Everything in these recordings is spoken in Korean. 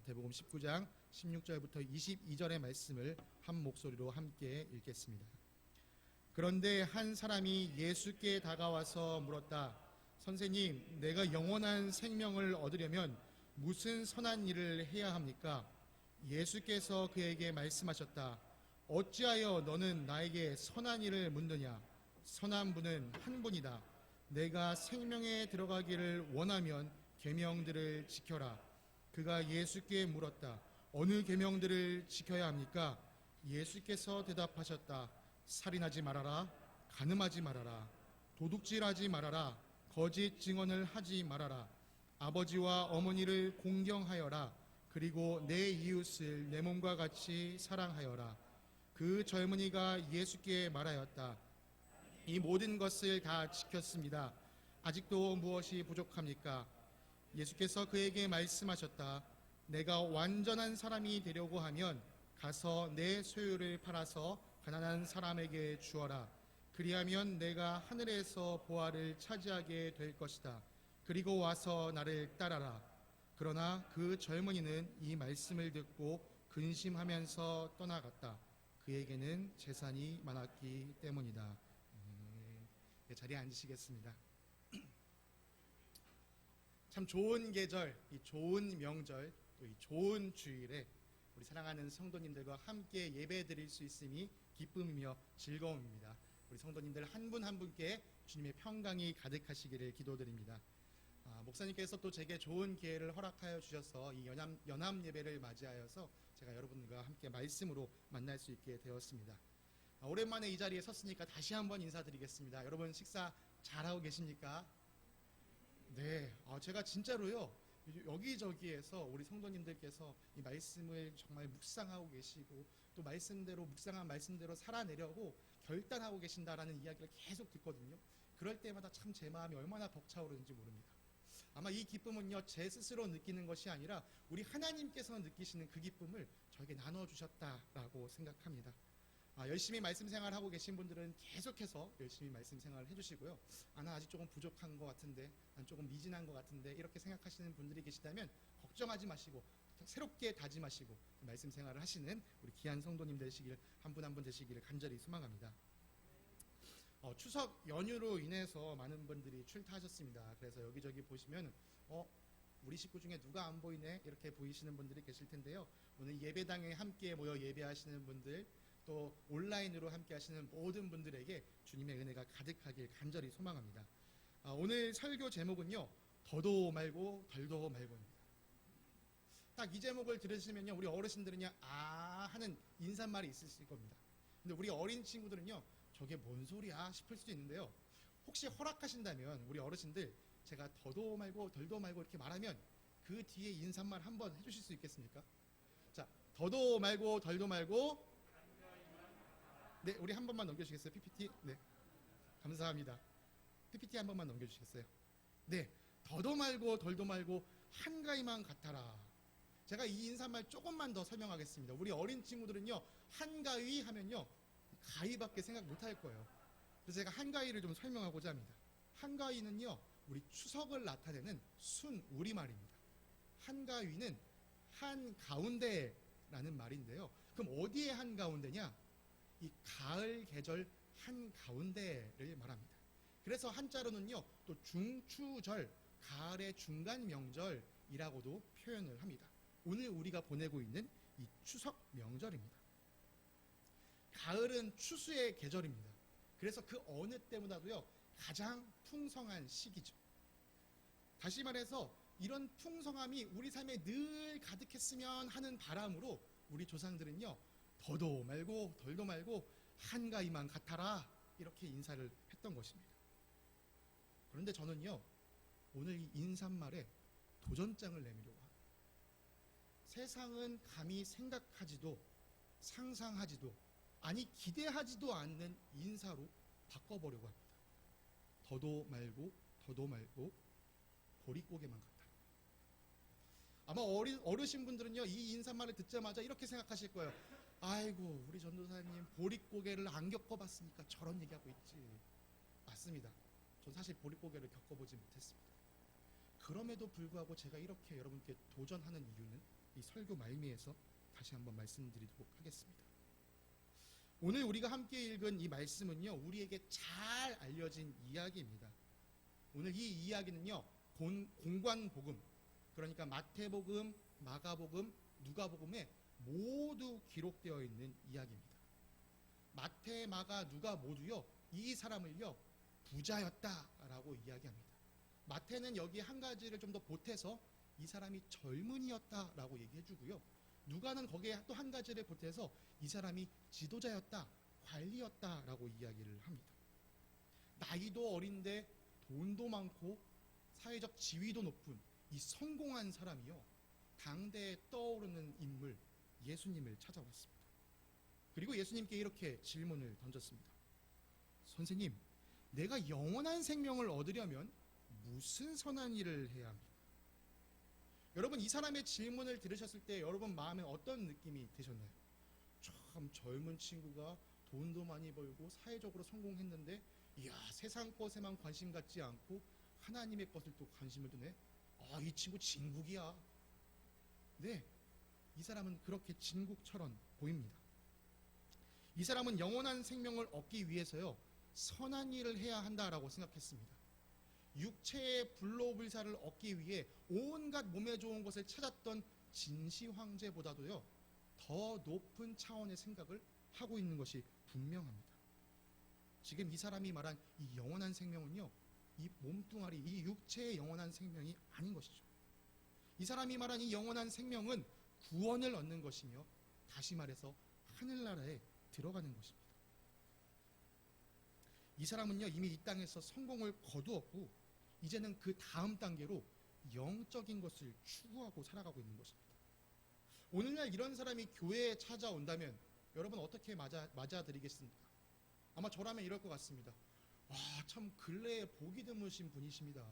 마태복음 19장 16절부터 22절의 말씀을 한 목소리로 함께 읽겠습니다. 그런데 한 사람이 예수께 다가와서 물었다. 선생님, 내가 영원한 생명을 얻으려면 무슨 선한 일을 해야 합니까? 예수께서 그에게 말씀하셨다. 어찌하여 너는 나에게 선한 일을 묻느냐? 선한 분은 한 분이다. 내가 생명에 들어가기를 원하면 계명들을 지켜라. 그가 예수께 물었다. 어느 계명들을 지켜야 합니까? 예수께서 대답하셨다. 살인하지 말아라. 간음하지 말아라. 도둑질하지 말아라. 거짓 증언을 하지 말아라. 아버지와 어머니를 공경하여라. 그리고 내 이웃을 내 몸과 같이 사랑하여라. 그 젊은이가 예수께 말하였다. 이 모든 것을 다 지켰습니다. 아직도 무엇이 부족합니까? 예수께서 그에게 말씀하셨다. 내가 완전한 사람이 되려고 하면 가서 내 소유를 팔아서 가난한 사람에게 주어라. 그리하면 내가 하늘에서 보화를 차지하게 될 것이다. 그리고 와서 나를 따라라. 그러나 그 젊은이는 이 말씀을 듣고 근심하면서 떠나갔다. 그에게는 재산이 많았기 때문이다. 자리에 앉으시겠습니다. 참 좋은 계절, 이 좋은 명절, 또 이 좋은 주일에 우리 사랑하는 성도님들과 함께 예배 드릴 수 있음이 기쁨이며 즐거움입니다. 우리 성도님들 한 분 한 분께 주님의 평강이 가득하시기를 기도드립니다. 목사님께서 또 제게 좋은 기회를 허락하여 주셔서 이 연합 예배를 맞이하여서 제가 여러분과 함께 말씀으로 만날 수 있게 되었습니다. 오랜만에 이 자리에 섰으니까 다시 한번 인사드리겠습니다. 여러분 식사 잘하고 계십니까? 네, 제가 진짜로요 여기저기에서 우리 성도님들께서 이 말씀을 정말 묵상하고 계시고 또 말씀대로 묵상한 말씀대로 살아내려고 결단하고 계신다라는 이야기를 계속 듣거든요. 그럴 때마다 참 제 마음이 얼마나 벅차오르는지 모릅니다. 아마 이 기쁨은요 제 스스로 느끼는 것이 아니라 우리 하나님께서 느끼시는 그 기쁨을 저에게 나눠주셨다라고 생각합니다. 열심히 말씀 생활하고 계신 분들은 계속해서 열심히 말씀 생활을 해주시고요. 나 아직 조금 부족한 것 같은데, 난 조금 미진한 것 같은데 이렇게 생각하시는 분들이 계시다면 걱정하지 마시고 새롭게 다짐하시고 말씀 생활을 하시는 우리 귀한 성도님 되시길 한 분 한 분 되시기를 간절히 소망합니다. 추석 연휴로 인해서 많은 분들이 출타하셨습니다. 그래서 여기저기 보시면 우리 식구 중에 누가 안 보이네 이렇게 보이시는 분들이 계실 텐데요. 오늘 예배당에 함께 모여 예배하시는 분들 또 온라인으로 함께 하시는 모든 분들에게 주님의 은혜가 가득하길 간절히 소망합니다. 오늘 설교 제목은요 더도 말고 덜도 말고입니다. 딱 이 제목을 들으시면요 우리 어르신들은요 하는 인사말이 있으실 겁니다. 근데 우리 어린 친구들은요 저게 뭔 소리야 싶을 수도 있는데요. 혹시 허락하신다면 우리 어르신들 제가 더도 말고 덜도 말고 이렇게 말하면 그 뒤에 인사말 한번 해주실 수 있겠습니까? 자, 더도 말고 덜도 말고. 네, 우리 한 번만 넘겨주시겠어요? PPT. 네, 감사합니다. PPT 한 번만 넘겨주시겠어요? 네, 더도 말고 덜도 말고 한가위만 같아라. 제가 이 인사말 조금만 더 설명하겠습니다. 우리 어린 친구들은요 한가위 하면요 가위밖에 생각 못할 거예요. 그래서 제가 한가위를 좀 설명하고자 합니다. 한가위는요 우리 추석을 나타내는 순 우리말입니다. 한가위는 한가운데라는 말인데요. 그럼 어디에 한가운데냐? 이 가을 계절 한가운데를 말합니다. 그래서 한자로는요 또 중추절, 가을의 중간 명절이라고도 표현을 합니다. 오늘 우리가 보내고 있는 이 추석 명절입니다. 가을은 추수의 계절입니다. 그래서 그 어느 때보다도요 가장 풍성한 시기죠. 다시 말해서 이런 풍성함이 우리 삶에 늘 가득했으면 하는 바람으로 우리 조상들은요 더도 말고 덜도 말고 한가위만 같아라 이렇게 인사를 했던 것입니다. 그런데 저는요 오늘 이 인사말에 도전장을 내밀려고 합니다. 세상은 감히 생각하지도 상상하지도 아니 기대하지도 않는 인사로 바꿔보려고 합니다. 더도 말고 더도 말고 보릿고개만 같아. 아마 어르신분들은요 이 인사말을 듣자마자 이렇게 생각하실 거예요. 아이고 우리 전도사님 보릿고개를 안 겪어봤으니까 저런 얘기하고 있지. 맞습니다. 전 사실 보릿고개를 겪어보지 못했습니다. 그럼에도 불구하고 제가 이렇게 여러분께 도전하는 이유는 이 설교 말미에서 다시 한번 말씀드리도록 하겠습니다. 오늘 우리가 함께 읽은 이 말씀은요, 우리에게 잘 알려진 이야기입니다. 오늘 이 이야기는요, 공관복음, 그러니까 마태복음, 마가복음, 누가복음에 모두 기록되어 있는 이야기입니다. 마태, 마가, 누가 모두요, 이 사람을요, 부자였다라고 이야기합니다. 마태는 여기 한 가지를 좀 더 보태서 이 사람이 젊은이였다라고 얘기해주고요. 누가는 거기에 또 한 가지를 보태서 이 사람이 지도자였다, 관리였다라고 이야기를 합니다. 나이도 어린데 돈도 많고 사회적 지위도 높은 이 성공한 사람이요, 당대에 떠오르는 인물 예수님을 찾아왔습니다. 그리고 예수님께 이렇게 질문을 던졌습니다. 선생님, 내가 영원한 생명을 얻으려면 무슨 선한 일을 해야 합니까? 여러분, 이 사람의 질문을 들으셨을 때 여러분 마음에 어떤 느낌이 드셨나요? 참 젊은 친구가 돈도 많이 벌고 사회적으로 성공했는데, 이야, 세상 것에만 관심 갖지 않고 하나님의 것을 또 관심을 두네. 이 친구 진국이야. 네, 이 사람은 그렇게 진국처럼 보입니다. 이 사람은 영원한 생명을 얻기 위해서요, 선한 일을 해야 한다라고 생각했습니다. 육체의 불로불사를 얻기 위해 온갖 몸에 좋은 것을 찾았던 진시 황제보다도요, 더 높은 차원의 생각을 하고 있는 것이 분명합니다. 지금 이 사람이 말한 이 영원한 생명은요, 이 몸뚱아리, 이 육체의 영원한 생명이 아닌 것이죠. 이 사람이 말한 이 영원한 생명은 구원을 얻는 것이며, 다시 말해서 하늘나라에 들어가는 것입니다. 이 사람은요, 이미 이 땅에서 성공을 거두었고, 이제는 그 다음 단계로 영적인 것을 추구하고 살아가고 있는 것입니다. 오늘날 이런 사람이 교회에 찾아온다면 여러분 어떻게 맞아드리겠습니까? 아마 저라면 이럴 것 같습니다. 와, 참 근래에 복이 드무신 분이십니다.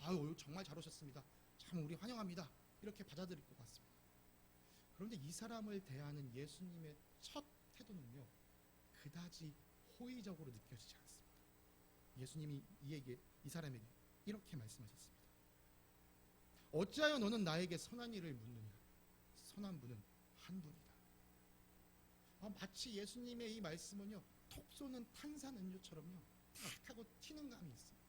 아유, 정말 잘 오셨습니다. 참 우리 환영합니다. 이렇게 받아들일 것 같습니다. 그런데 이 사람을 대하는 예수님의 첫 태도는요, 그다지 호의적으로 느껴지지 않습니다. 예수님이 이 사람에게 이렇게 말씀하셨습니다. 어찌하여 너는 나에게 선한 일을 묻느냐? 선한 분은 한 분이다. 마치 예수님의 이 말씀은요, 톡 쏘는 탄산음료처럼요, 탁 하고 튀는 감이 있습니다.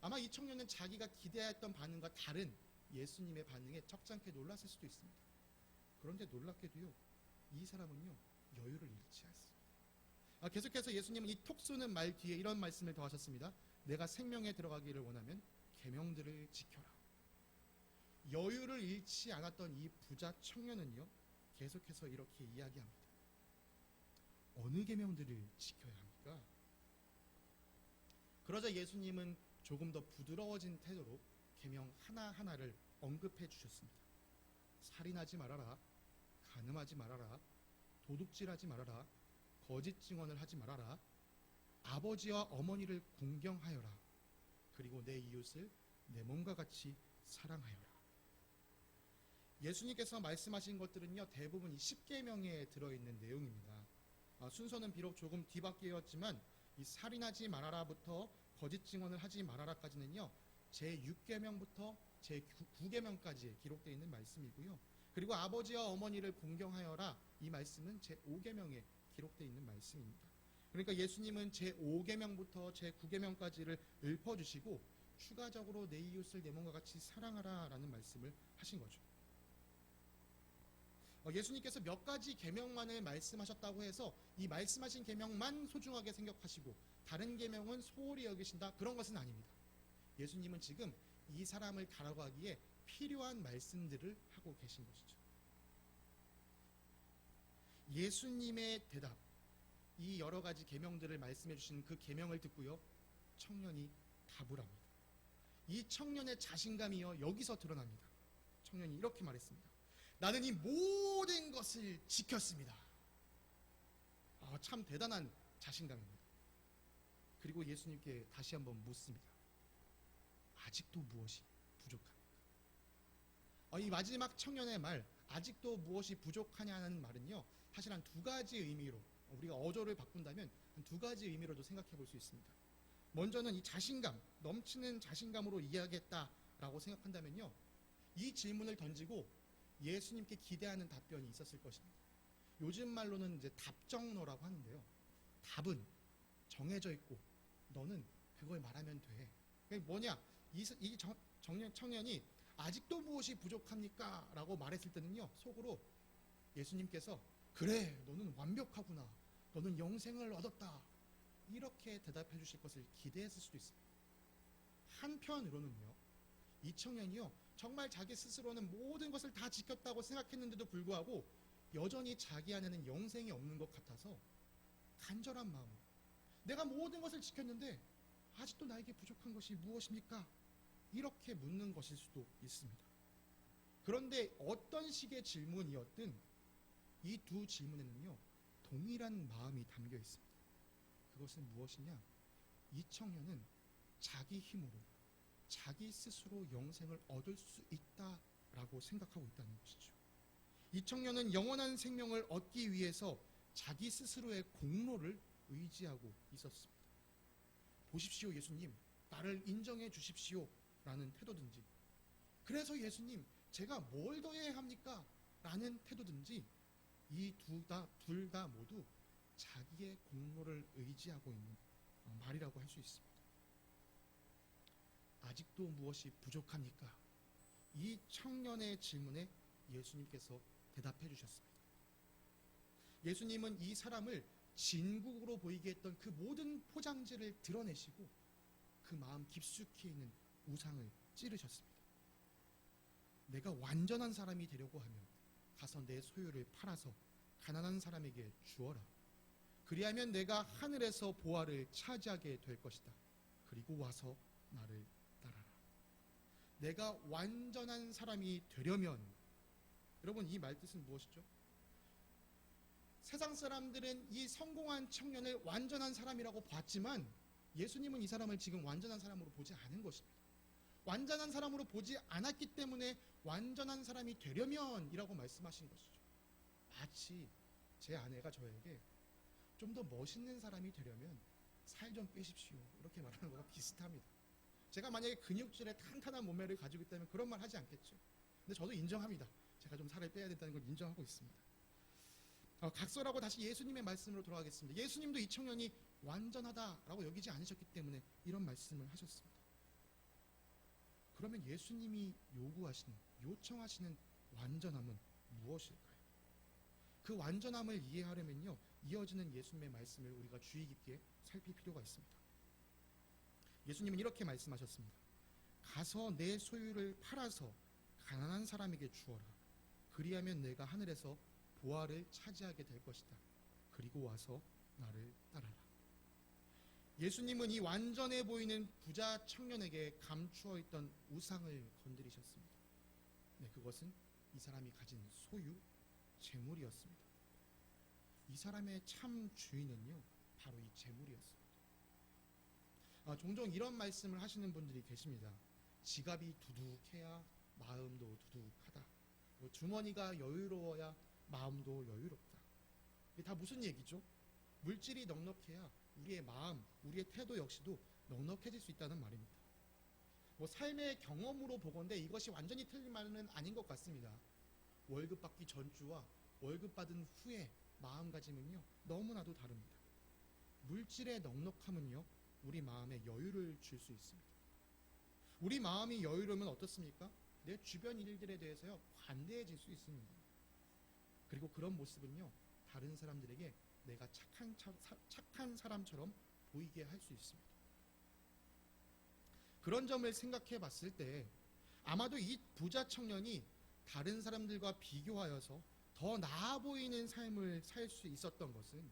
아마 이 청년은 자기가 기대했던 반응과 다른 예수님의 반응에 적잖게 놀랐을 수도 있습니다. 그런데 놀랍게도요, 이 사람은요, 여유를 잃지 않습니다. 계속해서 예수님은 이 톡 쏘는 말 뒤에 이런 말씀을 더하셨습니다. 내가 생명에 들어가기를 원하면 계명들을 지켜라. 여유를 잃지 않았던 이 부자 청년은요, 계속해서 이렇게 이야기합니다. 어느 계명들을 지켜야 합니까? 그러자 예수님은 조금 더 부드러워진 태도로 계명 하나하나를 언급해 주셨습니다. 살인하지 말아라, 간음하지 말아라, 도둑질하지 말아라, 거짓 증언을 하지 말아라, 아버지와 어머니를 공경하여라, 그리고 내 이웃을 내 몸과 같이 사랑하여라. 예수님께서 말씀하신 것들은요, 대부분 이 10계명에 들어있는 내용입니다. 순서는 비록 조금 뒤바뀌었지만 이 살인하지 말아라부터 거짓 증언을 하지 말아라까지는요, 제6계명부터 제9계명까지 기록되어 있는 말씀이고요. 그리고 아버지와 어머니를 공경하여라, 이 말씀은 제5계명에 기록되어 있는 말씀입니다. 그러니까 예수님은 제5계명부터 제9계명까지를 읊어주시고 추가적으로 내 이웃을 내 몸과 같이 사랑하라 라는 말씀을 하신 거죠. 예수님께서 몇 가지 계명만을 말씀하셨다고 해서 이 말씀하신 계명만 소중하게 생각하시고 다른 계명은 소홀히 여기신다, 그런 것은 아닙니다. 예수님은 지금 이 사람을 다뤄가기에 필요한 말씀들을 하고 계신 것이죠. 예수님의 대답, 이 여러 가지 계명들을 말씀해 주신 그 계명을 듣고요, 청년이 답을 합니다. 이 청년의 자신감이요, 여기서 드러납니다. 청년이 이렇게 말했습니다. 나는 이 모든 것을 지켰습니다. 참 대단한 자신감입니다. 그리고 예수님께 다시 한번 묻습니다. 아직도 무엇이 부족합니까? 이 마지막 청년의 말, 아직도 무엇이 부족하냐는 말은요, 사실 한 두 가지 의미로, 우리가 어조를 바꾼다면 한 두 가지 의미로도 생각해 볼 수 있습니다. 먼저는 이 자신감, 넘치는 자신감으로 이야기했다라고 생각한다면요, 이 질문을 던지고 예수님께 기대하는 답변이 있었을 것입니다. 요즘 말로는 이제 답정너라고 하는데요. 답은 정해져 있고 너는 그걸 말하면 돼. 그게 뭐냐? 이 청년이 아직도 무엇이 부족합니까? 라고 말했을 때는요, 속으로 예수님께서 그래, 너는 완벽하구나. 너는 영생을 얻었다. 이렇게 대답해 주실 것을 기대했을 수도 있습니다. 한편으로는요, 이 청년이요, 정말 자기 스스로는 모든 것을 다 지켰다고 생각했는데도 불구하고 여전히 자기 안에는 영생이 없는 것 같아서 간절한 마음으로 내가 모든 것을 지켰는데 아직도 나에게 부족한 것이 무엇입니까? 이렇게 묻는 것일 수도 있습니다. 그런데 어떤 식의 질문이었든 이 두 질문에는요, 동일한 마음이 담겨 있습니다. 그것은 무엇이냐? 이 청년은 자기 힘으로 자기 스스로 영생을 얻을 수 있다라고 생각하고 있다는 것이죠. 이 청년은 영원한 생명을 얻기 위해서 자기 스스로의 공로를 의지하고 있었습니다. 보십시오, 예수님, 나를 인정해 주십시오 라는 태도든지, 그래서 예수님, 제가 뭘 더 해야 합니까? 라는 태도든지, 이 둘 다 모두 자기의 공로를 의지하고 있는 말이라고 할 수 있습니다. 아직도 무엇이 부족합니까? 이 청년의 질문에 예수님께서 대답해 주셨습니다. 예수님은 이 사람을 진국으로 보이게 했던 그 모든 포장지를 드러내시고 그 마음 깊숙이 있는 우상을 찌르셨습니다. 내가 완전한 사람이 되려고 하면 가서 내 소유를 팔아서 가난한 사람에게 주어라. 그리하면 내가 하늘에서 보화를 차지하게 될 것이다. 그리고 와서 나를 따라라. 내가 완전한 사람이 되려면, 여러분, 이 말뜻은 무엇이죠? 세상 사람들은 이 성공한 청년을 완전한 사람이라고 봤지만 예수님은 이 사람을 지금 완전한 사람으로 보지 않은 것입니다. 완전한 사람으로 보지 않았기 때문에 완전한 사람이 되려면 이라고 말씀하신 것이죠. 마치 제 아내가 저에게 좀 더 멋있는 사람이 되려면 살 좀 빼십시오, 이렇게 말하는 거랑 비슷합니다. 제가 만약에 근육질의 탄탄한 몸매를 가지고 있다면 그런 말 하지 않겠죠. 근데 저도 인정합니다. 제가 좀 살을 빼야 된다는 걸 인정하고 있습니다. 각설하고 다시 예수님의 말씀으로 돌아가겠습니다. 예수님도 이 청년이 완전하다라고 여기지 않으셨기 때문에 이런 말씀을 하셨습니다. 그러면 예수님이 요청하시는 완전함은 무엇일까요? 그 완전함을 이해하려면요, 이어지는 예수님의 말씀을 우리가 주의 깊게 살필 필요가 있습니다. 예수님은 이렇게 말씀하셨습니다. 가서 내 소유를 팔아서 가난한 사람에게 주어라. 그리하면 내가 하늘에서 보화를 차지하게 될 것이다. 그리고 와서 나를 따라라. 예수님은 이 완전해 보이는 부자 청년에게 감추어 있던 우상을 건드리셨습니다. 네, 그것은 이 사람이 가진 소유, 재물이었습니다. 이 사람의 참 주인은요, 바로 이 재물이었습니다. 종종 이런 말씀을 하시는 분들이 계십니다. 지갑이 두둑해야 마음도 두둑하다. 주머니가 여유로워야 마음도 여유롭다. 이게 다 무슨 얘기죠? 물질이 넉넉해야 우리의 마음, 우리의 태도 역시도 넉넉해질 수 있다는 말입니다. 삶의 경험으로 보건대 이것이 완전히 틀린 말은 아닌 것 같습니다. 월급 받기 전주와 월급 받은 후의 마음가짐은요, 너무나도 다릅니다. 물질의 넉넉함은요, 우리 마음에 여유를 줄 수 있습니다. 우리 마음이 여유로우면 어떻습니까? 내 주변 일들에 대해서요, 관대해질 수 있습니다. 그리고 그런 모습은요, 다른 사람들에게 내가 착한 사람처럼 보이게 할 수 있습니다. 그런 점을 생각해 봤을 때 아마도 이 부자 청년이 다른 사람들과 비교하여서 더 나아 보이는 삶을 살 수 있었던 것은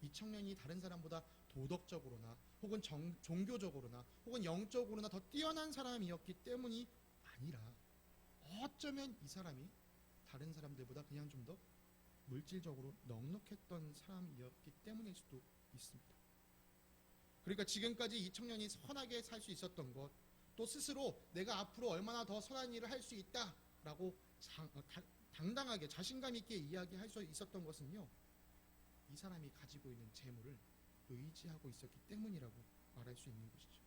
이 청년이 다른 사람보다 도덕적으로나 혹은 종교적으로나 혹은 영적으로나 더 뛰어난 사람이었기 때문이 아니라 어쩌면 이 사람이 다른 사람들보다 그냥 좀 더 물질적으로 넉넉했던 사람이었기 때문일 수도 있습니다. 그러니까 지금까지 이 청년이 선하게 살 수 있었던 것, 또 스스로 내가 앞으로 얼마나 더 선한 일을 할 수 있다라고 당당하게 자신감 있게 이야기할 수 있었던 것은요, 이 사람이 가지고 있는 재물을 의지하고 있었기 때문이라고 말할 수 있는 것이죠.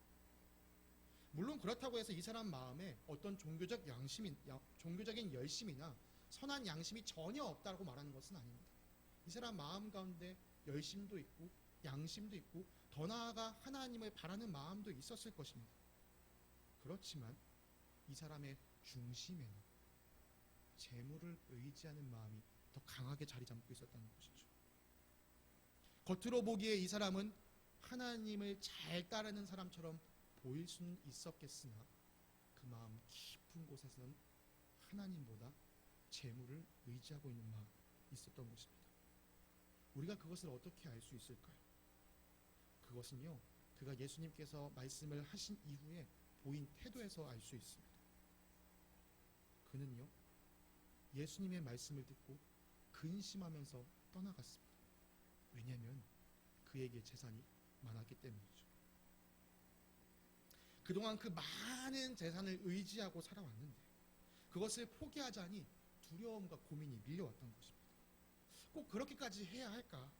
물론 그렇다고 해서 이 사람 마음에 어떤 종교적인 열심이나 선한 양심이 전혀 없다고 말하는 것은 아닙니다. 이 사람 마음 가운데 열심도 있고 양심도 있고 더 나아가 하나님을 바라는 마음도 있었을 것입니다. 그렇지만 이 사람의 중심에는 재물을 의지하는 마음이 더 강하게 자리 잡고 있었다는 것이죠. 겉으로 보기에 이 사람은 하나님을 잘 따르는 사람처럼 보일 수는 있었겠으나 그 마음 깊은 곳에서는 하나님보다 재물을 의지하고 있는 마음이 있었던 것입니다. 우리가 그것을 어떻게 알 수 있을까요? 그것은요, 그가 예수님께서 말씀을 하신 이후에 보인 태도에서 알 수 있습니다. 그는요, 예수님의 말씀을 듣고 근심하면서 떠나갔습니다. 왜냐하면 그에게 재산이 많았기 때문이죠. 그동안 그 많은 재산을 의지하고 살아왔는데 그것을 포기하자니 두려움과 고민이 밀려왔던 것입니다. 꼭 그렇게까지 해야 할까?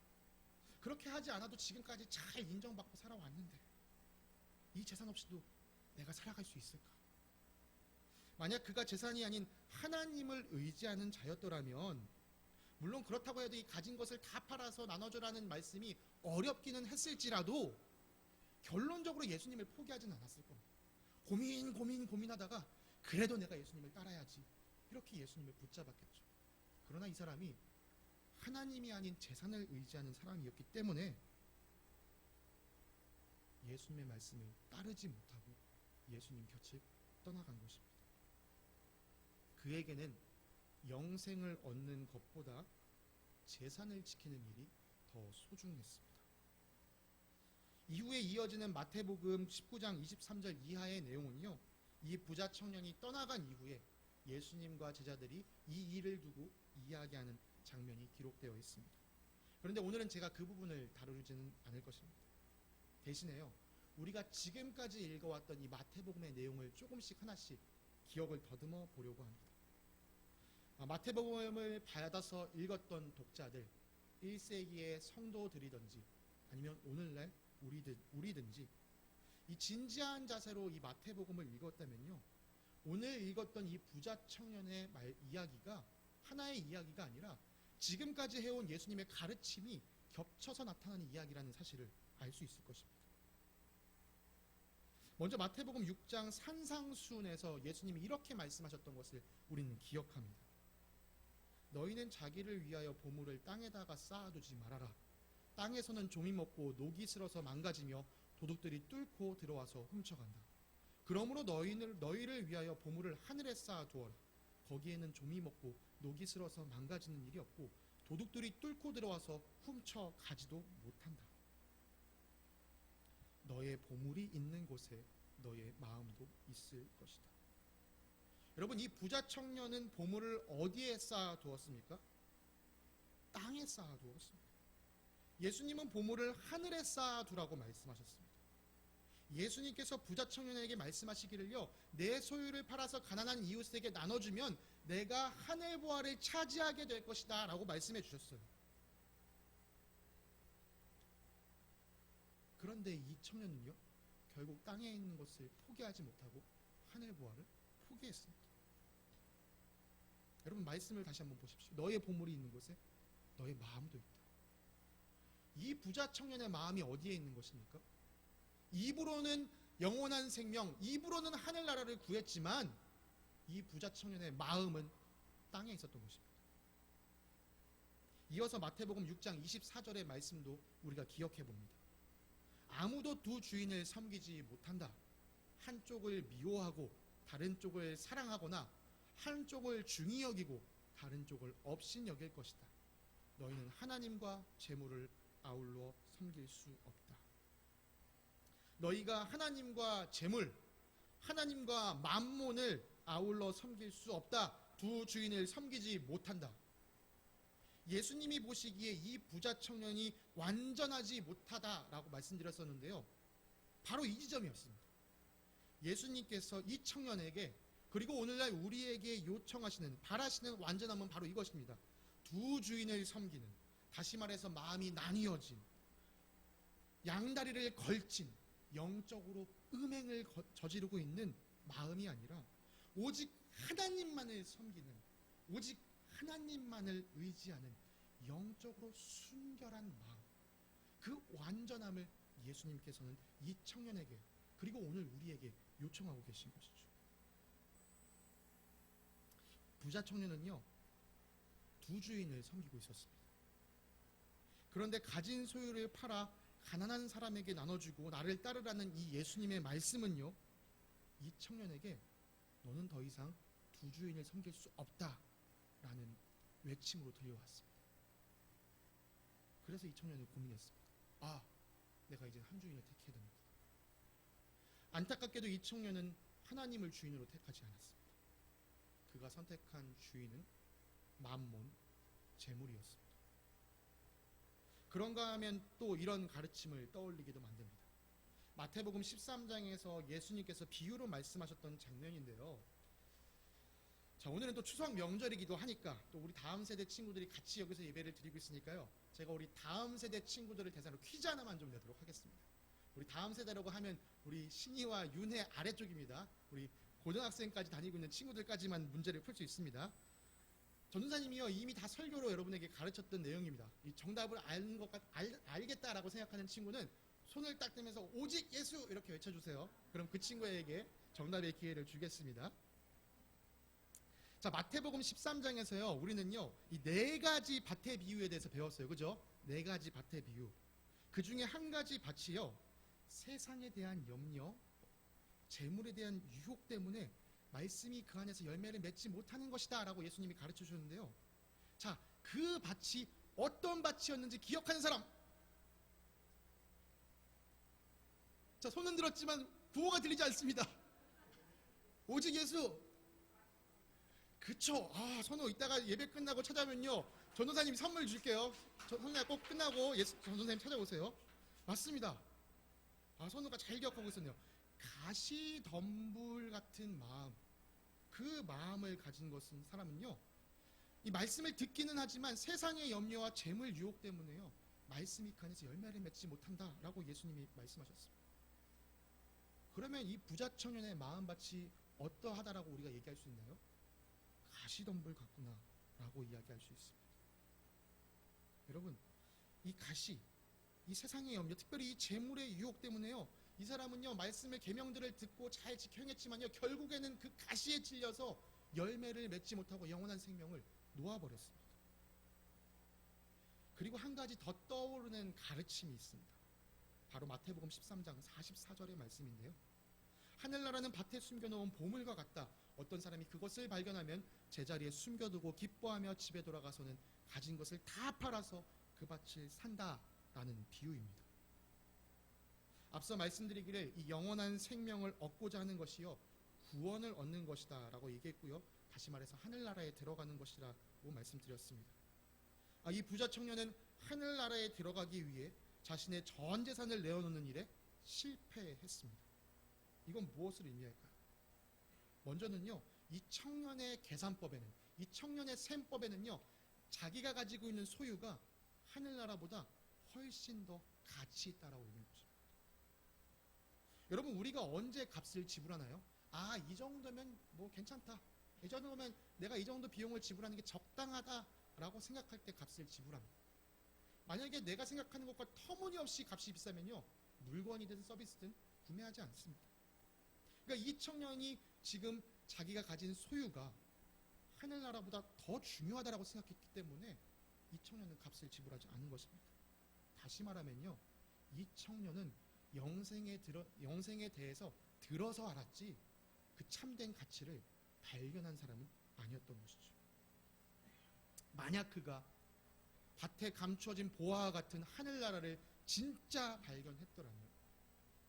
그렇게 하지 않아도 지금까지 잘 인정받고 살아왔는데 이 재산 없이도 내가 살아갈 수 있을까? 만약 그가 재산이 아닌 하나님을 의지하는 자였더라면 물론 그렇다고 해도 이 가진 것을 다 팔아서 나눠주라는 말씀이 어렵기는 했을지라도 결론적으로 예수님을 포기하진 않았을 겁니다. 고민하다가 그래도 내가 예수님을 따라야지 이렇게 예수님을 붙잡았겠죠. 그러나 이 사람이 하나님이 아닌 재산을 의지하는 사람이었기 때문에 예수님의 말씀을 따르지 못하고 예수님 곁을 떠나간 것입니다. 그에게는 영생을 얻는 것보다 재산을 지키는 일이 더 소중했습니다. 이후에 이어지는 마태복음 19장 23절 이하의 내용은요, 이 부자 청년이 떠나간 이후에 예수님과 제자들이 이 일을 두고 이야기하는 장면이 기록되어 있습니다. 그런데 오늘은 제가 그 부분을 다루지는 않을 것입니다. 대신에요, 우리가 지금까지 읽어왔던 이 마태복음의 내용을 조금씩 하나씩 기억을 더듬어 보려고 합니다. 마태복음을 받아서 읽었던 독자들, 1세기의 성도들이든지 아니면 오늘날 우리든지 이 진지한 자세로 이 마태복음을 읽었다면요, 오늘 읽었던 이 부자 청년의 이야기가 하나의 이야기가 아니라 지금까지 해온 예수님의 가르침이 겹쳐서 나타나는 이야기라는 사실을 알 수 있을 것입니다. 먼저 마태복음 6장 산상수훈에서 예수님이 이렇게 말씀하셨던 것을 우리는 기억합니다. 너희는 자기를 위하여 보물을 땅에다가 쌓아두지 말아라. 땅에서는 좀이 먹고 녹이 슬어서 망가지며 도둑들이 뚫고 들어와서 훔쳐간다. 그러므로 너희를 위하여 보물을 하늘에 쌓아두어라. 거기에는 좀이 먹고 녹이 슬어서 망가지는 일이 없고 도둑들이 뚫고 들어와서 훔쳐가지도 못한다. 너의 보물이 있는 곳에 너의 마음도 있을 것이다. 여러분, 이 부자 청년은 보물을 어디에 쌓아두었습니까? 땅에 쌓아두었습니다. 예수님은 보물을 하늘에 쌓아두라고 말씀하셨습니다. 예수님께서 부자 청년에게 말씀하시기를요, 내 소유를 팔아서 가난한 이웃에게 나눠주면 내가 하늘 보화를 차지하게 될 것이다 라고 말씀해 주셨어요. 그런데 이 청년은요, 결국 땅에 있는 것을 포기하지 못하고 하늘 보화를 포기했습니다. 여러분, 말씀을 다시 한번 보십시오. 너의 보물이 있는 곳에 너의 마음도 있다. 이 부자 청년의 마음이 어디에 있는 것입니까? 입으로는 영원한 생명, 입으로는 하늘나라를 구했지만 이 부자 청년의 마음은 땅에 있었던 것입니다. 이어서 마태복음 6장 24절의 말씀도 우리가 기억해 봅니다. 아무도 두 주인을 섬기지 못한다. 한쪽을 미워하고 다른 쪽을 사랑하거나 한쪽을 중히 여기고 다른 쪽을 업신 여길 것이다. 너희는 하나님과 재물을 아울러 섬길 수 없다. 너희가 하나님과 재물, 하나님과 만몬을 아울러 섬길 수 없다. 두 주인을 섬기지 못한다. 예수님이 보시기에 이 부자 청년이 완전하지 못하다라고 말씀드렸었는데요, 바로 이 지점이었습니다. 예수님께서 이 청년에게, 그리고 오늘날 우리에게 요청하시는, 바라시는 완전함은 바로 이것입니다. 두 주인을 섬기는, 다시 말해서 마음이 나뉘어진, 양다리를 걸친, 영적으로 음행을 저지르고 있는 마음이 아니라 오직 하나님만을 섬기는, 오직 하나님만을 의지하는 영적으로 순결한 마음, 그 완전함을 예수님께서는 이 청년에게 그리고 오늘 우리에게 요청하고 계신 것이죠. 부자 청년은요, 두 주인을 섬기고 있었습니다. 그런데 가진 소유를 팔아 가난한 사람에게 나눠주고 나를 따르라는 이 예수님의 말씀은요, 이 청년에게 너는 더 이상 두 주인을 섬길 수 없다라는 외침으로 들려왔습니다. 그래서 이 청년은 고민했습니다. 내가 이제 한 주인을 택해야 되는구나. 안타깝게도 이 청년은 하나님을 주인으로 택하지 않았습니다. 그가 선택한 주인은 맘몬, 재물이었습니다. 그런가 하면 또 이런 가르침을 떠올리게도 만듭니다. 마태복음 13장에서 예수님께서 비유로 말씀하셨던 장면인데요. 자, 오늘은 또 추석 명절이기도 하니까 또 우리 다음 세대 친구들이 같이 여기서 예배를 드리고 있으니까요, 제가 우리 다음 세대 친구들을 대상으로 퀴즈 하나만 좀 내도록 하겠습니다. 우리 다음 세대라고 하면 우리 신이와 윤혜 아래쪽입니다. 우리 고등학생까지 다니고 있는 친구들까지만 문제를 풀 수 있습니다. 전도사님이요, 이미 다 설교로 여러분에게 가르쳤던 내용입니다. 이 정답을 알겠다라고 생각하는 친구는 손을 딱 들면서 오직 예수 이렇게 외쳐주세요. 그럼 그 친구에게 정답의 기회를 주겠습니다. 자, 마태복음 13장에서요, 우리는요, 이 네 가지 밭의 비유에 대해서 배웠어요. 그죠? 네 가지 밭의 비유. 그 중에 한 가지 밭이요, 세상에 대한 염려, 재물에 대한 유혹 때문에 말씀이 그 안에서 열매를 맺지 못하는 것이다 라고 예수님이 가르쳐 주셨는데요. 자, 그 밭이 어떤 밭이었는지 기억하는 사람? 자, 손은 들었지만 구호가 들리지 않습니다. 오직 예수. 그쵸? 선호 이따가 예배 끝나고 찾아오면요, 전도사님이 선물 줄게요. 선호야 꼭 끝나고 전도사님 찾아오세요. 맞습니다. 선호가 잘 기억하고 있었네요. 가시덤불 같은 마음, 그 마음을 가진 것은 사람은요, 이 말씀을 듣기는 하지만 세상의 염려와 재물 유혹 때문에요, 말씀이 그 안에서 열매를 맺지 못한다라고 예수님이 말씀하셨습니다. 그러면 이 부자 청년의 마음밭이 어떠하다라고 우리가 얘기할 수 있나요? 가시덤불 같구나 라고 이야기할 수 있습니다. 여러분, 이 가시, 이 세상의 염려, 특별히 이 재물의 유혹 때문에요, 이 사람은요, 말씀의 계명들을 듣고 잘 지켜 행했지만요, 결국에는 그 가시에 찔려서 열매를 맺지 못하고 영원한 생명을 놓아버렸습니다. 그리고 한 가지 더 떠오르는 가르침이 있습니다. 바로 마태복음 13장 44절의 말씀인데요. 하늘나라는 밭에 숨겨놓은 보물과 같다. 어떤 사람이 그것을 발견하면 제자리에 숨겨두고 기뻐하며 집에 돌아가서는 가진 것을 다 팔아서 그 밭을 산다라는 비유입니다. 앞서 말씀드리기를 이 영원한 생명을 얻고자 하는 것이요, 구원을 얻는 것이다 라고 얘기했고요, 다시 말해서 하늘나라에 들어가는 것이라고 말씀드렸습니다. 이 부자 청년은 하늘나라에 들어가기 위해 자신의 전 재산을 내어놓는 일에 실패했습니다. 이건 무엇을 의미할까요? 먼저는요, 이 청년의 계산법에는, 이 청년의 셈법에는요, 자기가 가지고 있는 소유가 하늘나라보다 훨씬 더 가치 있다라고 있는 것입니다. 여러분, 우리가 언제 값을 지불하나요? 이 정도면 뭐 괜찮다, 이 정도면 내가 이 정도 비용을 지불하는 게 적당하다라고 생각할 때 값을 지불합니다. 만약에 내가 생각하는 것과 터무니없이 값이 비싸면요, 물건이든 서비스든 구매하지 않습니다. 그러니까 이 청년이 지금 자기가 가진 소유가 하늘나라보다 더 중요하다고 생각했기 때문에 이 청년은 값을 지불하지 않은 것입니다. 다시 말하면요, 이 청년은 영생에 대해서 들어서 알았지 그 참된 가치를 발견한 사람은 아니었던 것이죠. 만약 그가 밭에 감추어진 보화와 같은 하늘나라를 진짜 발견했더라면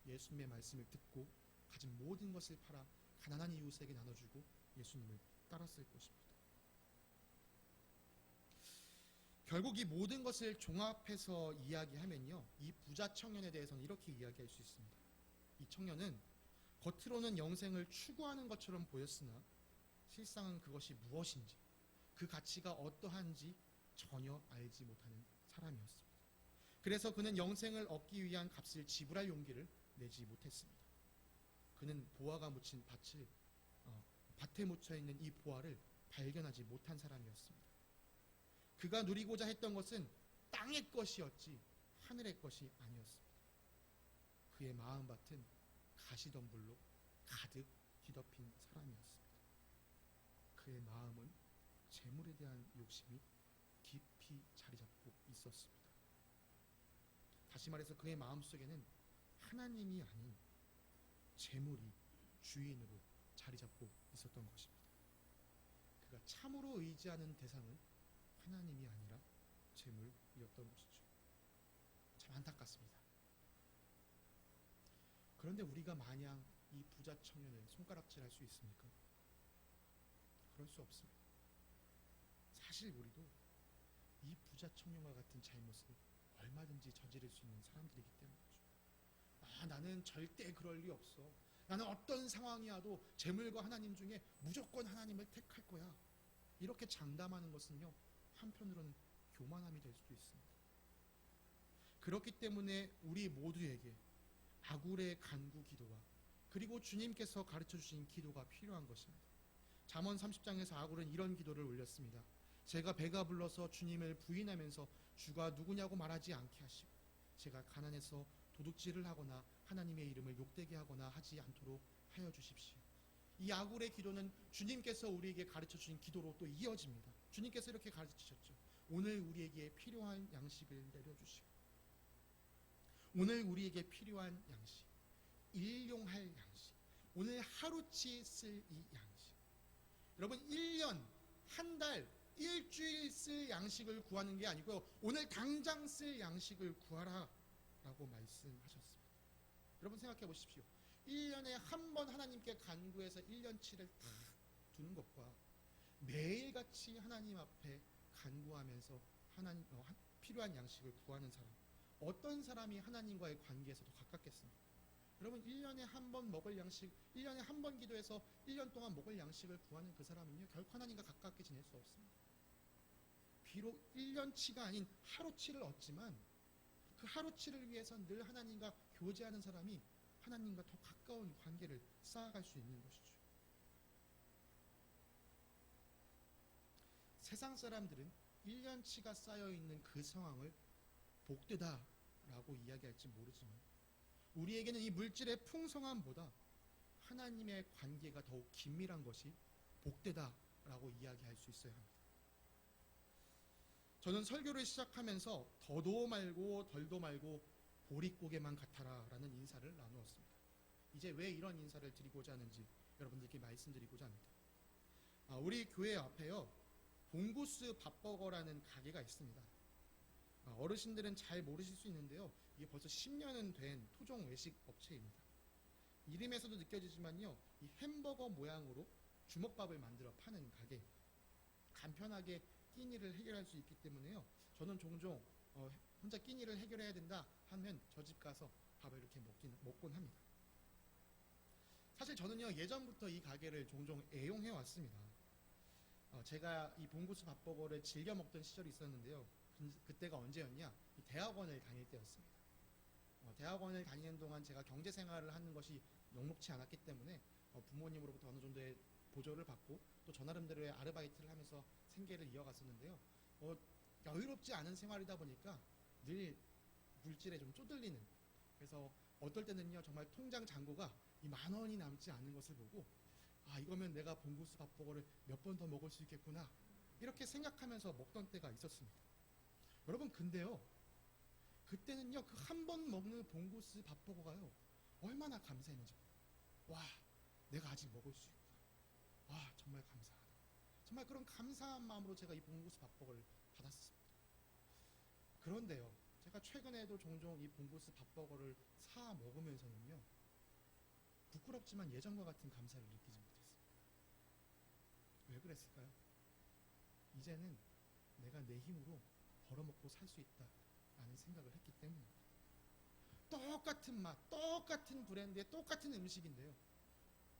예수님의 말씀을 듣고 가진 모든 것을 팔아 가난한 이웃에게 나눠주고 예수님을 따랐을 것입니다. 결국 이 모든 것을 종합해서 이야기하면요, 이 부자 청년에 대해서는 이렇게 이야기할 수 있습니다. 이 청년은 겉으로는 영생을 추구하는 것처럼 보였으나 실상은 그것이 무엇인지, 그 가치가 어떠한지 전혀 알지 못하는 사람이었습니다. 그래서 그는 영생을 얻기 위한 값을 지불할 용기를 내지 못했습니다. 그는 보화가 묻힌 밭에 묻혀 있는 이 보화를 발견하지 못한 사람이었습니다. 그가 누리고자 했던 것은 땅의 것이었지 하늘의 것이 아니었습니다. 그의 마음밭은 가시덤불로 가득 뒤덮인 사람이었습니다. 그의 마음은 재물에 대한 욕심이 깊이 자리 잡고 있었습니다. 다시 말해서 그의 마음속에는 하나님이 아닌 재물이 주인으로 자리 잡고 있었던 것입니다. 그가 참으로 의지하는 대상은 하나님이 아니라 재물이었던 것이죠. 참 안타깝습니다. 그런데 우리가 마냥 이 부자 청년을 손가락질할 수 있습니까? 그럴 수 없습니다. 사실 우리도 이 부자 청년과 같은 잘못을 얼마든지 저지를 수 있는 사람들이기 때문이죠. 나는 절대 그럴 리 없어. 나는 어떤 상황이어도 재물과 하나님 중에 무조건 하나님을 택할 거야. 이렇게 장담하는 것은요, 한편으로는 교만함이 될 수도 있습니다. 그렇기 때문에 우리 모두에게 아굴의 간구 기도와 그리고 주님께서 가르쳐 주신 기도가 필요한 것입니다. 잠언 30장에서 아굴은 이런 기도를 올렸습니다. 제가 배가 불러서 주님을 부인하면서 주가 누구냐고 말하지 않게 하시고 제가 가난해서 도둑질을 하거나 하나님의 이름을 욕되게 하거나 하지 않도록 하여 주십시오. 이 아굴의 기도는 주님께서 우리에게 가르쳐 주신 기도로 또 이어집니다. 주님께서 이렇게 가르치셨죠. 오늘 우리에게 필요한 양식을 내려주시고 오늘 우리에게 필요한 양식, 일용할 양식, 오늘 하루치 쓸 이 양식. 여러분 1년, 한 달, 일주일 쓸 양식을 구하는 게 아니고요. 오늘 당장 쓸 양식을 구하라 라고 말씀하셨습니다. 여러분 생각해 보십시오. 1년에 한 번 하나님께 간구해서 1년치를 다 두는 것과 매일같이 하나님 앞에 간구하면서 필요한 양식을 구하는 사람, 어떤 사람이 하나님과의 관계에서 더 가깝겠습니까? 여러분 1년에 한 번 먹을 양식, 1년에 한 번 기도해서 1년 동안 먹을 양식을 구하는 그 사람은요, 결코 하나님과 가깝게 지낼 수 없습니다. 비록 1년치가 아닌 하루치를 얻지만 그 하루치를 위해서 늘 하나님과 교제하는 사람이 하나님과 더 가까운 관계를 쌓아갈 수 있는 것이죠. 세상 사람들은 1년치가 쌓여있는 그 상황을 복되다라고 이야기할지 모르지만 우리에게는 이 물질의 풍성함보다 하나님의 관계가 더욱 긴밀한 것이 복되다라고 이야기할 수 있어야 합니다. 저는 설교를 시작하면서 더도 말고 덜도 말고 보릿고개만 같아라 라는 인사를 나누었습니다. 이제 왜 이런 인사를 드리고자 하는지 여러분들께 말씀드리고자 합니다. 우리 교회 앞에요, 봉구스 밥버거라는 가게가 있습니다. 어르신들은 잘 모르실 수 있는데요, 이게 벌써 10년은 된 토종 외식 업체입니다. 이름에서도 느껴지지만요, 이 햄버거 모양으로 주먹밥을 만들어 파는 가게, 간편하게 끼니를 해결할 수 있기 때문에요, 저는 종종 혼자 끼니를 해결해야 된다 하면 저 집 가서 밥을 이렇게 먹곤 합니다. 사실 저는요, 예전부터 이 가게를 종종 애용해 왔습니다. 제가 이 봉구스 밥버거를 즐겨 먹던 시절이 있었는데요, 그때가 언제였냐? 대학원을 다닐 때였습니다. 대학원을 다니는 동안 제가 경제생활을 하는 것이 녹록치 않았기 때문에 부모님으로부터 어느 정도의 보조를 받고 또 저 나름대로의 아르바이트를 하면서 생계를 이어갔었는데요, 여유롭지 않은 생활이다 보니까 늘 물질에 좀 쪼들리는, 그래서 어떨 때는요 정말 통장 잔고가 이 10,000원이 남지 않는 것을 보고 이거면 내가 봉구스 밥버거를 몇 번 더 먹을 수 있겠구나 이렇게 생각하면서 먹던 때가 있었습니다. 여러분 근데요, 그때는요 그 한 번 먹는 봉구스 밥버거가요 얼마나 감사했는지, 와 내가 아직 먹을 수 있구나, 와 정말 감사하다, 정말 그런 감사한 마음으로 제가 이 봉구스 밥버거를 받았습니다. 그런데요, 제가 최근에도 종종 이 봉구스 밥버거를 사 먹으면서는요, 부끄럽지만 예전과 같은 감사를 느끼지 못했습니다. 왜 그랬을까요? 이제는 내가 내 힘으로 벌어먹고 살 수 있다라는 생각을 했기 때문입니다. 똑같은 맛, 똑같은 브랜드의 똑같은 음식인데요,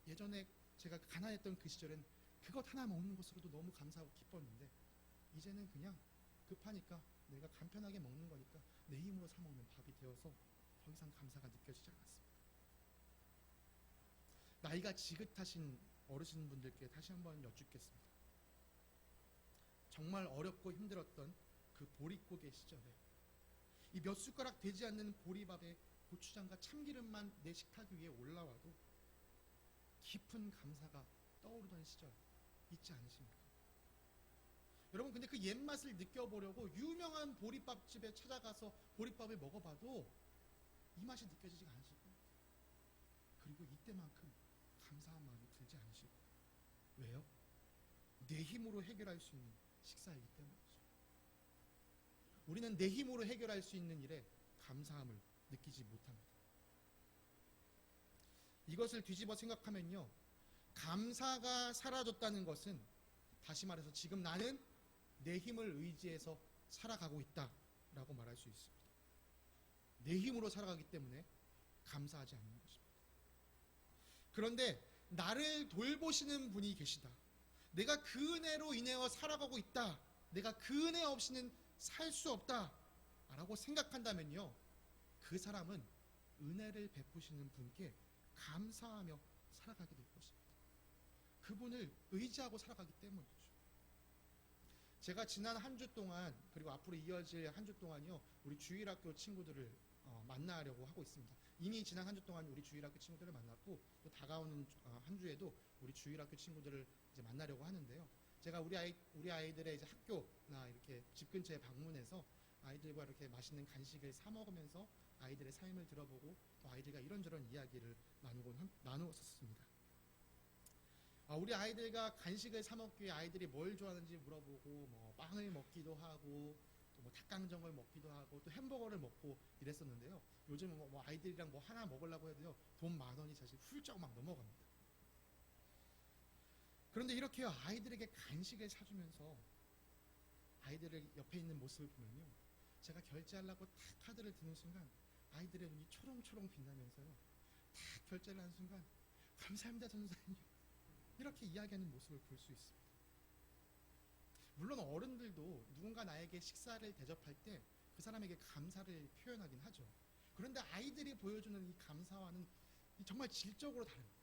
예전에 제가 가난했던 그 시절엔 그것 하나 먹는 것으로도 너무 감사하고 기뻤는데 이제는 그냥 급하니까 내가 간편하게 먹는 거니까 내 힘으로 사 먹는 밥이 되어서 더 이상 감사가 느껴지지 않았습니다. 나이가 지긋하신 어르신분들께 다시 한번 여쭙겠습니다. 정말 어렵고 힘들었던 그 보릿고개 시절에 이 몇 숟가락 되지 않는 보리밥에 고추장과 참기름만 내 식탁 위에 올라와도 깊은 감사가 떠오르던 시절 있지 않으십니까? 여러분, 근데 그 옛맛을 느껴보려고 유명한 보리밥집에 찾아가서 보리밥을 먹어봐도 이 맛이 느껴지지가 않으실 거예요. 그리고 이때만큼 감사한 마음이 들지 않으실 거예요. 왜요? 내 힘으로 해결할 수 있는 식사이기 때문이죠. 우리는 내 힘으로 해결할 수 있는 일에 감사함을 느끼지 못합니다. 이것을 뒤집어 생각하면요, 감사가 사라졌다는 것은 다시 말해서 지금 나는 내 힘을 의지해서 살아가고 있다라고 말할 수 있습니다. 내 힘으로 살아가기 때문에 감사하지 않는 것입니다. 그런데 나를 돌보시는 분이 계시다, 내가 그 은혜로 인하여 살아가고 있다, 내가 그 은혜 없이는 살 수 없다 라고 생각한다면요, 그 사람은 은혜를 베푸시는 분께 감사하며 살아가게 될 것입니다. 그분을 의지하고 살아가기 때문이죠. 제가 지난 한 주 동안, 그리고 앞으로 이어질 한 주 동안요, 우리 주일학교 친구들을 만나려고 하고 있습니다. 이미 지난 한 주 동안 우리 주일학교 친구들을 만났고, 또 다가오는 한 주에도 우리 주일학교 친구들을 이제 만나려고 하는데요. 제가 우리 아이들의 이제 학교나 이렇게 집 근처에 방문해서 아이들과 이렇게 맛있는 간식을 사 먹으면서 아이들의 삶을 들어보고, 또 아이들과 이런저런 이야기를 나누었습니다. 우리 아이들과 간식을 사 먹기 위해 아이들이 뭘 좋아하는지 물어보고, 뭐 빵을 먹기도 하고, 또 뭐 닭강정을 먹기도 하고, 또 햄버거를 먹고 이랬었는데요. 요즘 뭐 아이들이랑 뭐 하나 먹으려고 해도요, 돈 10,000원이 사실 훌쩍 막 넘어갑니다. 그런데 이렇게 아이들에게 간식을 사주면서 아이들을 옆에 있는 모습을 보면요, 제가 결제하려고 탁 카드를 드는 순간 아이들의 눈이 초롱초롱 빛나면서요, 탁 결제를 하는 순간 감사합니다 전도사님, 이렇게 이야기하는 모습을 볼 수 있습니다. 물론 어른들도 누군가 나에게 식사를 대접할 때 그 사람에게 감사를 표현하긴 하죠. 그런데 아이들이 보여주는 이 감사와는 정말 질적으로 다릅니다.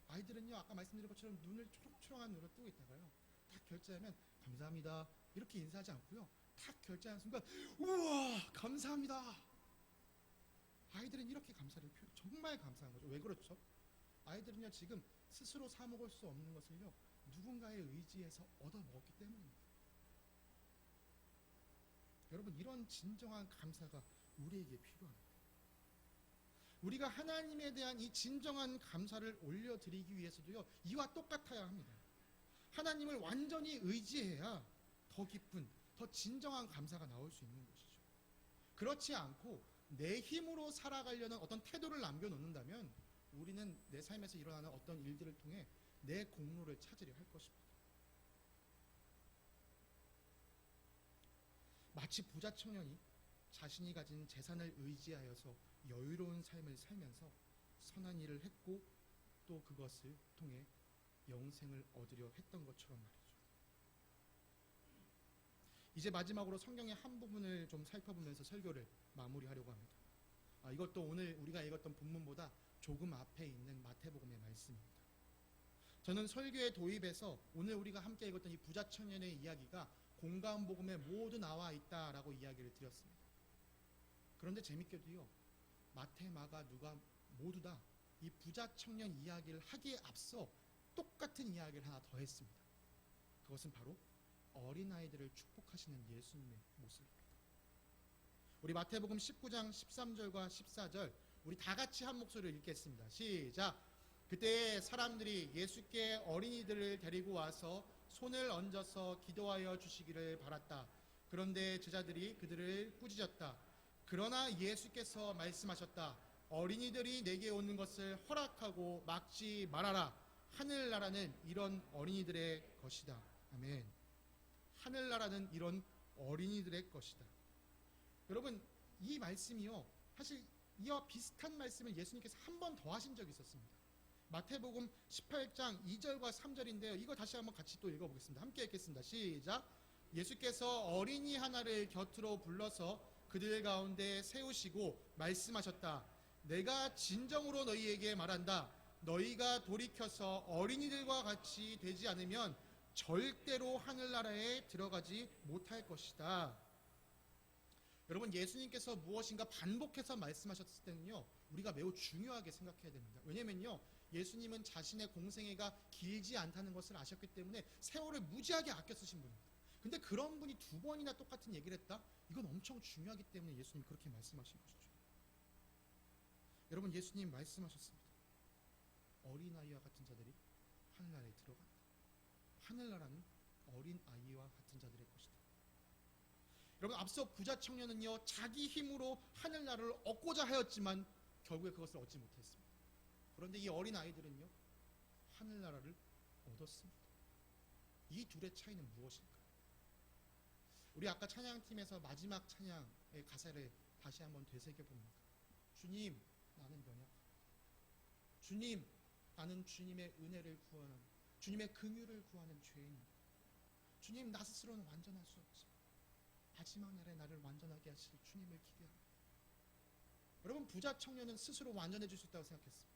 아이들은요, 아까 말씀드린 것처럼 눈을 초롱초롱한 눈으로 뜨고 있다가요, 탁 결제하면 감사합니다 이렇게 인사하지 않고요, 탁 결제하는 순간 우와 감사합니다. 아이들은 이렇게 감사를 정말 감사한 거죠. 왜 그렇죠? 아이들은요, 지금 스스로 사 먹을 수 없는 것을요, 누군가에 의지해서 얻어 먹었기 때문입니다. 여러분, 이런 진정한 감사가 우리에게 필요합니다. 우리가 하나님에 대한 이 진정한 감사를 올려드리기 위해서도요, 이와 똑같아야 합니다. 하나님을 완전히 의지해야 더 깊은, 더 진정한 감사가 나올 수 있는 것이죠. 그렇지 않고 내 힘으로 살아가려는 어떤 태도를 남겨놓는다면 우리는 내 삶에서 일어나는 어떤 일들을 통해 내 공로를 찾으려 할 것입니다. 마치 부자 청년이 자신이 가진 재산을 의지하여서 여유로운 삶을 살면서 선한 일을 했고, 또 그것을 통해 영생을 얻으려 했던 것처럼 말이죠. 이제 마지막으로 성경의 한 부분을 좀 살펴보면서 설교를 마무리하려고 합니다. 이것도 오늘 우리가 읽었던 본문보다 조금 앞에 있는 마태복음의 말씀입니다. 저는 설교에 도입해서 오늘 우리가 함께 읽었던 이 부자 청년의 이야기가 공감복음에 모두 나와 있다라고 이야기를 드렸습니다. 그런데 재밌게도요, 마태, 마가, 누가 모두 다 이 부자 청년 이야기를 하기에 앞서 똑같은 이야기를 하나 더 했습니다. 그것은 바로 어린아이들을 축복하시는 예수님의 모습입니다. 우리 마태복음 19장 13절과 14절 우리 다 같이 한 목소리로 읽겠습니다. 시작. 그때 사람들이 예수께 어린이들을 데리고 와서 손을 얹어서 기도하여 주시기를 바랐다. 그런데 제자들이 그들을 꾸짖었다. 그러나 예수께서 말씀하셨다. 어린이들이 내게 오는 것을 허락하고 막지 말아라. 하늘나라는 이런 어린이들의 것이다. 아멘. 하늘나라는 이런 어린이들의 것이다. 여러분, 이 말씀이요, 사실 이와 비슷한 말씀을 예수님께서 한 번 더 하신 적이 있었습니다. 마태복음 18장 2절과 3절인데요. 이거 다시 한번 같이 또 읽어보겠습니다. 함께 읽겠습니다. 시작. 예수께서 어린이 하나를 곁으로 불러서 그들 가운데 세우시고 말씀하셨다. 내가 진정으로 너희에게 말한다. 너희가 돌이켜서 어린이들과 같이 되지 않으면 절대로 하늘나라에 들어가지 못할 것이다. 여러분, 예수님께서 무엇인가 반복해서 말씀하셨을 때는요, 우리가 매우 중요하게 생각해야 됩니다. 왜냐면요, 예수님은 자신의 공생애가 길지 않다는 것을 아셨기 때문에 세월을 무지하게 아껴 쓰신 분입니다. 근데 그런 분이 두 번이나 똑같은 얘기를 했다? 이건 엄청 중요하기 때문에 예수님 그렇게 말씀하신 것이죠. 여러분, 예수님 말씀하셨습니다. 어린아이와 같은 자들이 하늘나라에 들어간다. 하늘나라는 어린아이와 같은 자들의 것이다. 여러분, 앞서 부자 청년은요, 자기 힘으로 하늘나라를 얻고자 하였지만 결국에 그것을 얻지 못했습니다. 그런데 이 어린아이들은요, 하늘나라를 얻었습니다. 이 둘의 차이는 무엇일까요? 우리 아까 찬양팀에서 마지막 찬양의 가사를 다시 한번 되새겨봅니다. 주님, 나는 연약하다. 주님, 나는 주님의 은혜를 구하는, 주님의 긍휼을 구하는 죄인입니다. 주님, 나 스스로는 완전할 수 없지만 마지막 날에 나를 완전하게 하실 주님을 기대합니다. 여러분, 부자 청년은 스스로 완전해질 수 있다고 생각했습니다.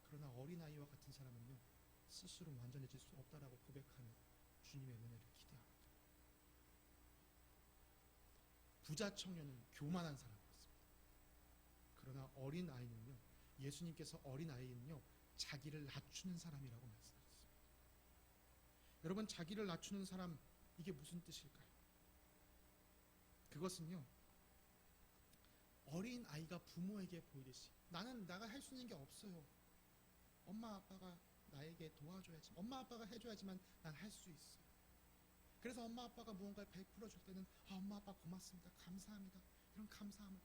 그러나 어린아이와 같은 사람은요, 스스로 완전해질 수 없다라고 고백하는 주님의 은혜를 기대합니다. 부자 청년은 교만한 사람이었습니다. 그러나 어린아이는요, 예수님께서 어린아이는요, 자기를 낮추는 사람이라고 말씀하셨습니다. 여러분, 자기를 낮추는 사람, 이게 무슨 뜻일까요? 그것은요, 어린아이가 부모에게 보이듯이 내가 할 수 있는 게 없어요. 엄마 아빠가 나에게 도와줘야지, 엄마 아빠가 해줘야지만 난 할 수 있어요. 그래서 엄마 아빠가 무언가를 베풀어 줄 때는 엄마 아빠 고맙습니다, 감사합니다, 이런 감사함을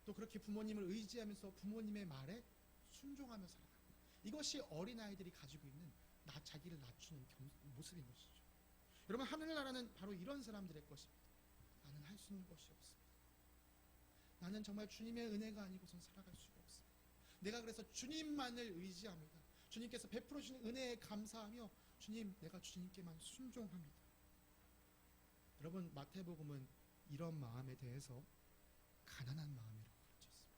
또 그렇게 부모님을 의지하면서 부모님의 말에 순종하며 살아가는, 이것이 어린아이들이 가지고 있는 자기를 낮추는 모습인 것이죠. 여러분, 하늘나라는 바로 이런 사람들의 것입니다. 나는 할 수 있는 것이 없습니다. 나는 정말 주님의 은혜가 아니고선 살아갈 수가 없습니다. 내가 그래서 주님만을 의지합니다. 주님께서 베풀어 주시는 은혜에 감사하며 주님, 내가 주님께만 순종합니다. 여러분, 마태복음은 이런 마음에 대해서 가난한 마음이라고 가르쳤습니다.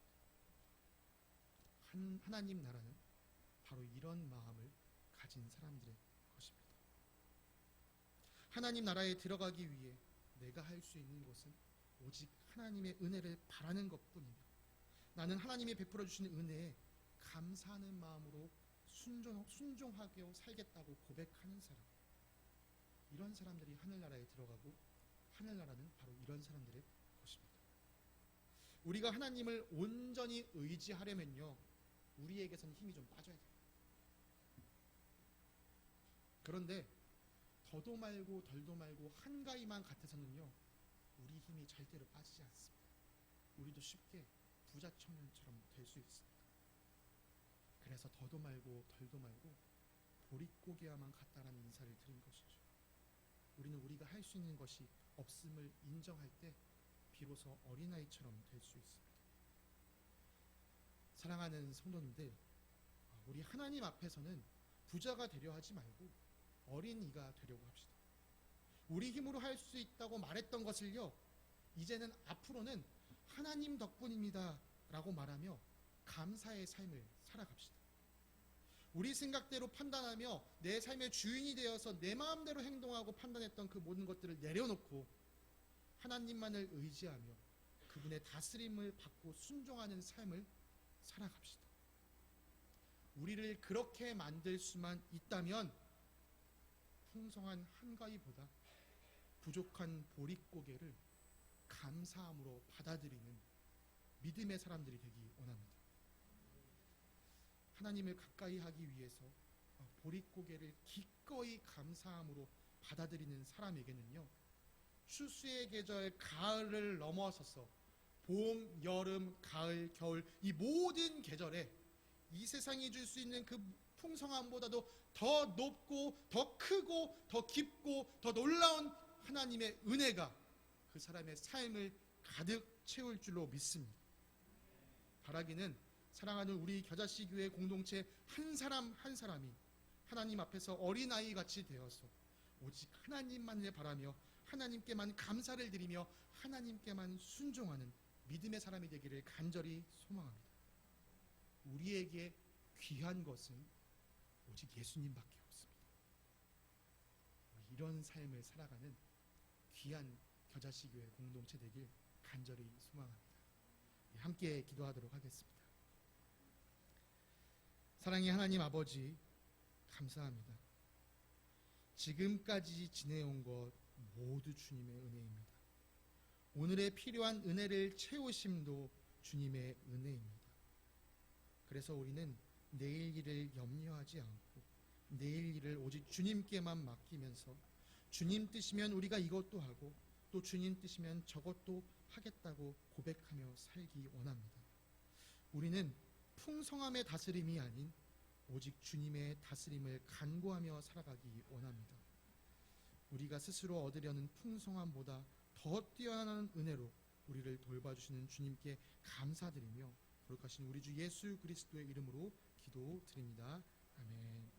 하나님 나라는 바로 이런 마음을 가진 사람들의 것입니다. 하나님 나라에 들어가기 위해 내가 할 수 있는 것은 오직 하나님의 은혜를 바라는 것뿐이며, 나는 하나님이 베풀어 주시는 은혜에 감사하는 마음으로 순종하게 살겠다고 고백하는 사람, 이런 사람들이 하늘나라에 들어가고, 하늘나라는 바로 이런 사람들의 것입니다. 우리가 하나님을 온전히 의지하려면요, 우리에게선 힘이 좀 빠져야 돼요. 그런데 더도 말고 덜도 말고 한가위만 같아서는요, 우리 힘이 절대로 빠지지 않습니다. 우리도 쉽게 부자 청년처럼 될 수 있습니다. 그래서 더도 말고 덜도 말고 보릿고개와만 같다라는 인사를 드린 것이죠. 우리는 우리가 할 수 있는 것이 없음을 인정할 때 비로소 어린아이처럼 될 수 있습니다. 사랑하는 성도님들, 우리 하나님 앞에서는 부자가 되려 하지 말고 어린이가 되려고 합시다. 우리 힘으로 할 수 있다고 말했던 것을요, 이제는 앞으로는 하나님 덕분입니다 라고 말하며 감사의 삶을 살아갑시다. 우리 생각대로 판단하며 내 삶의 주인이 되어서 내 마음대로 행동하고 판단했던 그 모든 것들을 내려놓고 하나님만을 의지하며 그분의 다스림을 받고 순종하는 삶을 살아갑시다. 우리를 그렇게 만들 수만 있다면 풍성한 한가위보다 부족한 보릿고개를 감사함으로 받아들이는 믿음의 사람들이 되기 원합니다. 하나님을 가까이 하기 위해서 보릿고개를 기꺼이 감사함으로 받아들이는 사람에게는요, 추수의 계절 가을을 넘어서서 봄, 여름, 가을, 겨울, 이 모든 계절에 이 세상이 줄 수 있는 그 풍성함보다도 더 높고 더 크고 더 깊고 더 놀라운 하나님의 은혜가 그 사람의 삶을 가득 채울 줄로 믿습니다. 바라기는 사랑하는 우리 겨자씨 교회 공동체 한 사람 한 사람이 하나님 앞에서 어린아이 같이 되어서 오직 하나님만을 바라며 하나님께만 감사를 드리며 하나님께만 순종하는 믿음의 사람이 되기를 간절히 소망합니다. 우리에게 귀한 것은 오직 예수님밖에 없습니다. 이런 삶을 살아가는 귀한 겨자씨교회 공동체 되길 간절히 소망합니다. 함께 기도하도록 하겠습니다. 사랑의 하나님 아버지, 감사합니다. 지금까지 지내온 것 모두 주님의 은혜입니다. 오늘의 필요한 은혜를 채우심도 주님의 은혜입니다. 그래서 우리는 내일 일을 염려하지 않고 내일 일을 오직 주님께만 맡기면서 주님 뜻이면 우리가 이것도 하고 또 주님 뜻이면 저것도 하겠다고 고백하며 살기 원합니다. 우리는 풍성함의 다스림이 아닌 오직 주님의 다스림을 간구하며 살아가기 원합니다. 우리가 스스로 얻으려는 풍성함보다 더 뛰어난 은혜로 우리를 돌봐주시는 주님께 감사드리며 거룩하신 우리 주 예수 그리스도의 이름으로 기도드립니다. 아멘.